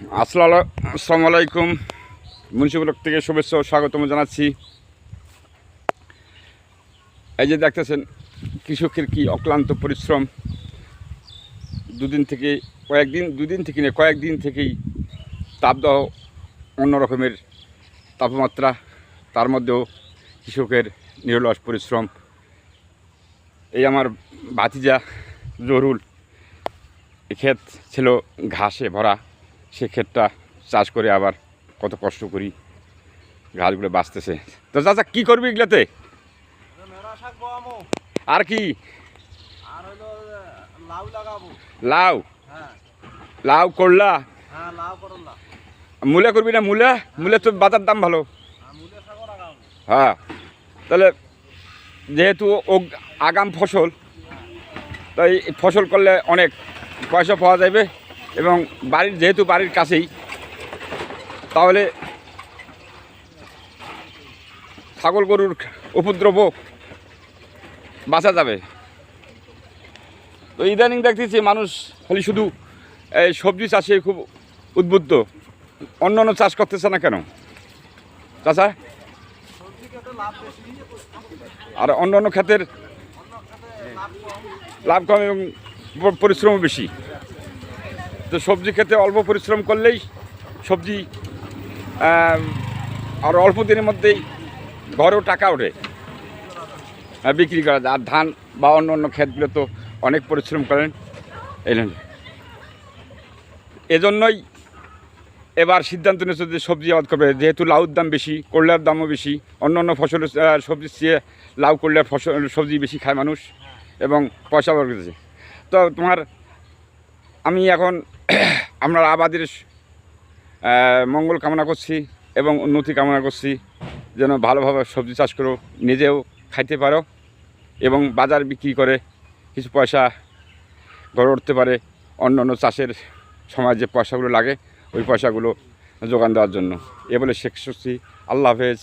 আসসালামু আলাইকুম। মুন্সিপাল থেকে শুভেচ্ছা ও স্বাগতম জানাচ্ছি। এই যে দেখতেছেন কৃষকের কি অক্লান্ত পরিশ্রম। দুদিন থেকেই তাপদাহ অন্য রকমের তাপমাত্রা, তার মধ্যেও কৃষকের নিরলস পরিশ্রম। এই আমার ভাতিজা জহুরুল, ক্ষেত ছিল ঘাসে ভরা, সে ক্ষেতটা চাষ করে আবার কত কষ্ট করি ঘাসগুলো বাঁচতেছে। তো চাচা কী করবি এগুলোতে? আর কি? লাউ। লাউ করলা, মূলা করবি না? মূলা তো বাজার দাম ভালো। হ্যাঁ, তাহলে যেহেতু আগাম ফসল, তাই ফসল করলে অনেক পয়সা পাওয়া যাবে এবং যেহেতু বাড়ির কাছেই, তাহলে ছাগল গরুর উপদ্রব বাঁচা যাবে। তো ইদানিং দেখতেছি মানুষ খালি শুধু এই সবজি চাষে খুব উদ্বুদ্ধ, অন্য চাষ করতেছে না কেন চাষা? আর অন্য ক্ষেতের লাভ কম এবং পরিশ্রমও বেশি। তো সবজি খেতে অল্প পরিশ্রম করলেই সবজি আর অল্প দিনের মধ্যেই ঘরেও টাকা ওঠে, বিক্রি করা যায়। আর ধান বা অন্য ক্ষেতগুলো তো অনেক পরিশ্রম করেন। এজন্যই এবার সিদ্ধান্ত নিয়েছে যে সবজি আবাদ করবে, যেহেতু লাউর দাম বেশি, করলার দামও বেশি। অন্য ফসলের সবজির চেয়ে লাউ করলার সবজি বেশি খায় মানুষ এবং পয়সা বার করতেছে। তো আমি এখন আপনার আবাদের মঙ্গল কামনা করছি এবং উন্নতি কামনা করছি, যেন ভালোভাবে সবজি চাষ করো, নিজেও খাইতে পারো এবং বাজার বিক্রি করে কিছু পয়সা গড়ে উঠতে পারে। অন্য চাষের সময় যে পয়সাগুলো লাগে ওই পয়সাগুলো যোগান দেওয়ার জন্য। এ বলে শেষ করছি। আল্লাহ হাফেজ।